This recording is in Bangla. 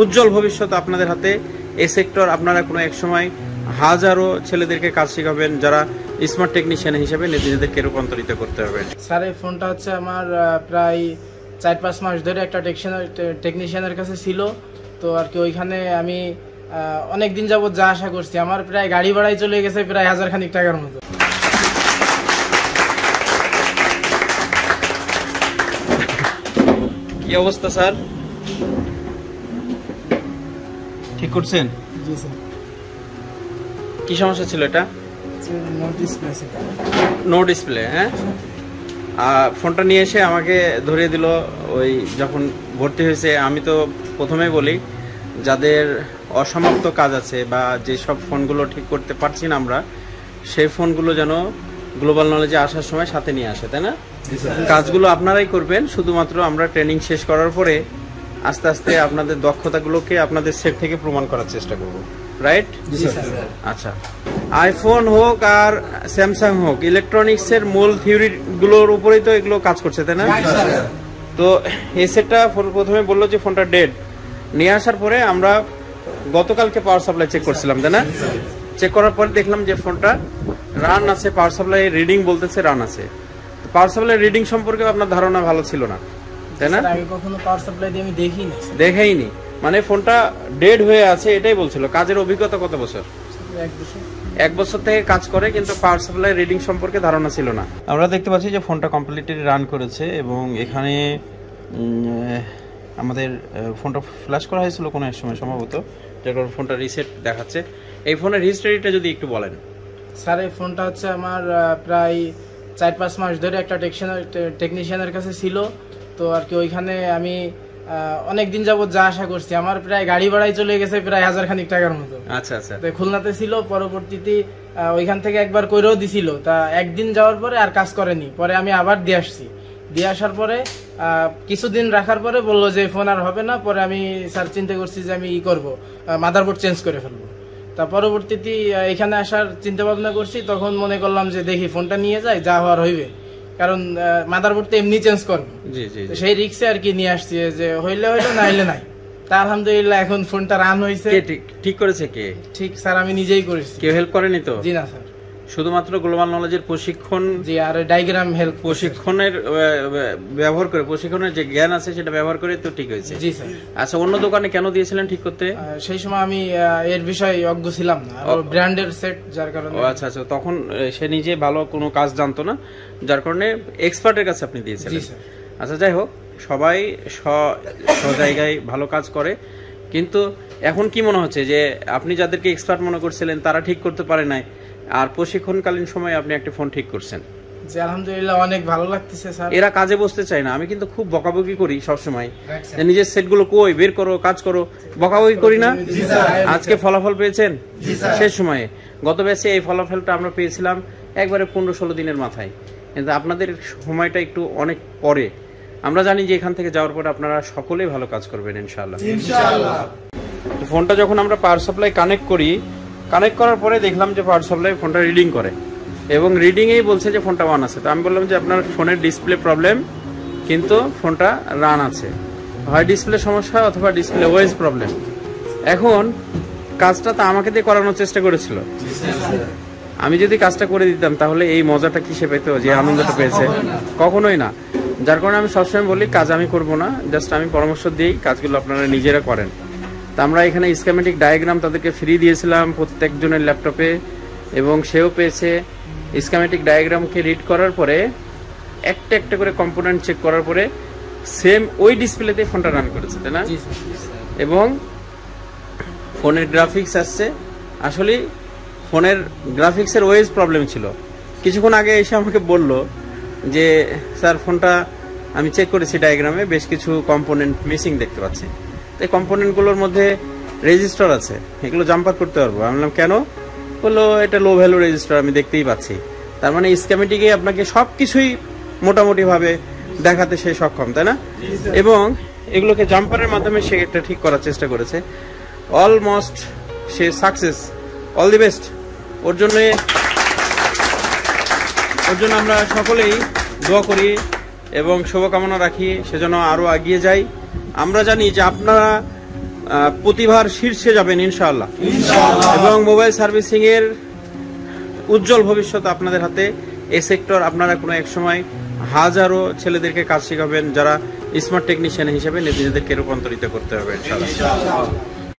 উজ্জ্বল ভবিষ্যৎ আপনাদের হাতে। এই সেক্টর আপনারা কোনো এক সময় হাজারো ছেলেদেরকে কাজ শেখাবেন যারা স্মার্ট টেকনিশিয়ান হিসেবে নিজেদেরকে রূপান্তরিত করতে হবে। স্যার এই ফোনটা হচ্ছে আমার প্রায় 4-5 মাস ধরে একটা টেকনিশিয়ানের কাছে ছিল। তো আর কি ওইখানে আমি অনেক দিন যাবত যা আশা করছি, আমার প্রায় গাড়ি ভাড়ায় চলে গেছে প্রায় 1000 খানিক টাকার মতো। কি অবস্থা স্যার, ঠিক করছেন? জি স্যার। কি সমস্যা ছিল এটা? No display. হ্যাঁ, ফোনটা নিয়ে এসে আমাকে ধরিয়ে দিল ওই যখন ভর্তি হয়েছে। আমি তো প্রথমেই বলি, যাদের অসমাপ্ত কাজ আছে বা যেসব ফোনগুলো ঠিক করতে পারছি না আমরা, সেই ফোনগুলো যেন গ্লোবাল নলেজে আসার সময় সাথে নিয়ে আসে, তাই না? কাজগুলো আপনারাই করবেন, শুধুমাত্র আমরা ট্রেনিং শেষ করার পরে আস্তে আস্তে আপনাদের দক্ষতাগুলোকে আপনাদের সেট থেকে প্রমাণ করার চেষ্টা করব, রাইট? আচ্ছা, আইফোন হোক আর স্যামসাং হোক, ইলেকট্রনিক্সের মূল থিওরি গুলোর উপরেই তো এগুলো কাজ করছে, তাই না? তো এই সেটটা প্রথমে বললো যে ফোনটা ডেড। নিয়ে আসার পরে আমরা গতকালকে পাওয়ার সাপ্লাই চেক করছিলাম, তাই না? চেক করার পরে দেখলাম যে ফোনটা রান আছে, পাওয়ার সাপ্লাই রিডিং বলতেছে রান আছে। পাওয়ার সাপ্লাই রিডিং সম্পর্কে আপনার ধারণা ভালো ছিল না, তাই না? আগে কখনো পাওয়ার সাপ্লাই দিয়ে আমি দেখাইনি, মানে ফোনটা ডেড হয়ে আছে এটাই বলছিল। কাজের অভিজ্ঞতা কত বছর? 1 বছর থেকে কাজ করে, কিন্তু পাওয়ার সাপ্লাই রিডিং সম্পর্কে ধারণা ছিল না। আমরা দেখতে পাচ্ছি যে ফোনটা কমপ্লিটলি রান করেছে এবং এখানে আমাদের ফোনটা ফ্ল্যাশ করা হয়েছিল কোনো এক সময় সম্ভবত, যার কারণে ফোনটা রিসেট দেখাচ্ছে। এই ফোনের হিস্টোরিটা যদি একটু বলেন। স্যার এই ফোনটা হচ্ছে আমার প্রায় 4-5 মাস ধরে একটা টেকনিশিয়ানের কাছে ছিল। তো আর কি ওইখানে আমি অনেক দিন যাবত যা আশা করছি, আমার প্রায় গাড়ি ভাড়ায় চলে গেছে প্রায় 1000 খানিক টাকার মতো। আচ্ছা আচ্ছা। তো খুলনাতে ছিল, পরবর্তীতে ওইখান থেকে একবার কইরেও দিছিল। তা একদিন যাওয়ার পরে আর কাজ করেনি, পরে আমি আবার দিয়ে আসছি। দিয়ে আসার পরে কিছুদিন রাখার পরে বললো যে ফোন আর হবে না। পরে আমি স্যার চিন্তা করছি যে আমি করবো, মাদারবোর্ড চেঞ্জ করে ফেলবো। তা পরবর্তীতে এখানে আসার চিন্তা ভাবনা করছি, তখন মনে করলাম যে দেখি ফোনটা নিয়ে যাই, যা হওয়ার হইবে, কারণ মাদারবোর্ড তো এমনি চেঞ্জ করবো। সেই রিক্সে আর কি নিয়ে আসছি, যে হইলে হইলো না হইলে নাই। তা আলহামদুলিল্লাহ এখন ফোনটা রান হয়েছে। ঠিক করেছে কে? ঠিক স্যার, আমি নিজেই করেছি। কেউ হেল্প করেনি তো? জি না স্যার, শুধুমাত্র গ্লোবাল নলেজের প্রশিক্ষণ, জি, আর ডায়াগ্রাম হেল্প, প্রশিক্ষণের ব্যবহার করে, প্রশিক্ষণের যে জ্ঞান আছে সেটা ব্যবহার করে তো ঠিক হয়েছে। জি স্যার। আচ্ছা, অন্য দোকানে কেন দিয়েছিলেন ঠিক করতে? সেই সময় আমি এর বিষয়ে অজ্ঞ ছিলাম না, আর ব্র্যান্ডের সেট, যার কারণে। আচ্ছা আচ্ছা, তখন সে নিজে ভালো কোনো কাজ জানতো না, যার কারণে এক্সপার্টের কাছে আপনি দিয়েছিলেন। জি স্যার। আচ্ছা, যাই হোক, সবাই জায়গায় ভালো কাজ করে, কিন্তু এখন কি মনে হচ্ছে যে আপনি যাদেরকে এক্সপার্ট মনে করছিলেন তারা ঠিক করতে পারে নাই, আর প্রশিক্ষণকালীন সময়ে আপনি একটা ফোন ঠিক করছেন? জি আলহামদুলিল্লাহ, অনেক ভালো লাগতেছে স্যার। এরা কাজে বসতে চায় না। আমি কিন্তু খুব বকাবকি করি সবসময়, নিজের সেটগুলো কই বের করো, কাজ করো, বকাবকি করি না? আজকে ফলাফল পেয়েছেন শেষ সময়ে। গত ব্যাচে এই ফলাফলটা আমরা পেয়েছিলাম একবারে 15-16 দিনের মাথায়, কিন্তু আপনাদের সময়টা একটু অনেক পরে। আমরা জানি যে এখান থেকে যাওয়ার পরে আপনারা সকলেই ভালো কাজ করবেন ইনশাআল্লাহ। ফোনটা যখন আমরা পাওয়ার সাপ্লাই কানেক্ট করার পরে দেখলাম যে পাওয়ার সাপ্লাই ফোনটা রিডিং করে, এবং রিডিংয়েই বলছে যে ফোনটা অন আছে। তো আমি বললাম যে আপনার ফোনের ডিসপ্লে প্রবলেম, কিন্তু ফোনটা রান আছে, হয় ডিসপ্লে সমস্যা অথবা ডিসপ্লে ওয়েজ প্রবলেম। এখন কাজটা তো আমাকে দিয়ে করানোর চেষ্টা করেছিল, আমি যদি কাজটা করে দিতাম তাহলে এই মজাটা কি সে পেতো, যে আনন্দটা পেয়েছে? কখনোই না। যার কারণে আমি সবসময় বলি কাজ আমি করব না, জাস্ট আমি পরামর্শ দিই, কাজগুলো আপনারা নিজেরা করেন। তা আমরা এখানে স্কিমেটিক ডায়াগ্রাম তাদেরকে ফ্রি দিয়েছিলাম প্রত্যেকজনের ল্যাপটপে, এবং সেও পেয়েছে। স্কিমেটিক ডায়াগ্রামকে রিড করার পরে একটা একটা করে কম্পোনেন্ট চেক করার পরে সেম ওই ডিসপ্লেতে ফোনটা রান করেছে, তাই না? এবং ফোনের গ্রাফিক্স আসছে। আসলে ফোনের গ্রাফিক্সের ওয়েজ প্রবলেম ছিল। কিছুক্ষণ আগে এসে আমাকে বলল যে স্যার ফোনটা আমি চেক করেছি, ডায়াগ্রামে বেশ কিছু কম্পোনেন্ট মিসিং দেখতে পাচ্ছি। এই কম্পোনেন্টগুলোর মধ্যে রেজিস্টার আছে, এগুলো জাম্পার করতে পারবো। আমি বললাম কেন? বললো এটা লো ভ্যালু রেজিস্টার, আমি দেখতেই পাচ্ছি। তার মানে স্কিমেটিকে আপনাকে সবকিছুই মোটামুটিভাবে দেখাতে সে সক্ষম, তাই না? এবং এগুলোকে জাম্পারের মাধ্যমে সে এটা ঠিক করার চেষ্টা করেছে। অলমোস্ট সে সাকসেস। অল দি বেস্ট ওর জন্য। আমরা সকলেই দোয়া করি এবং শুভকামনা রাখি, সেজন্য আরো এগিয়ে যাই। আমরা জানি যে আপনারা প্রতিভার শীর্ষে যাবেন ইনশাআল্লাহ, এবং মোবাইল সার্ভিসিং এর উজ্জ্বল ভবিষ্যৎ আপনাদের হাতে। এই সেক্টর আপনারা কোনো এক সময় হাজারো ছেলেদেরকে কাজ শেখাবেন যারা স্মার্ট টেকনিশিয়ান হিসেবে নিজেদেরকে রূপান্তরিত করতে হবে ইনশাআল্লাহ।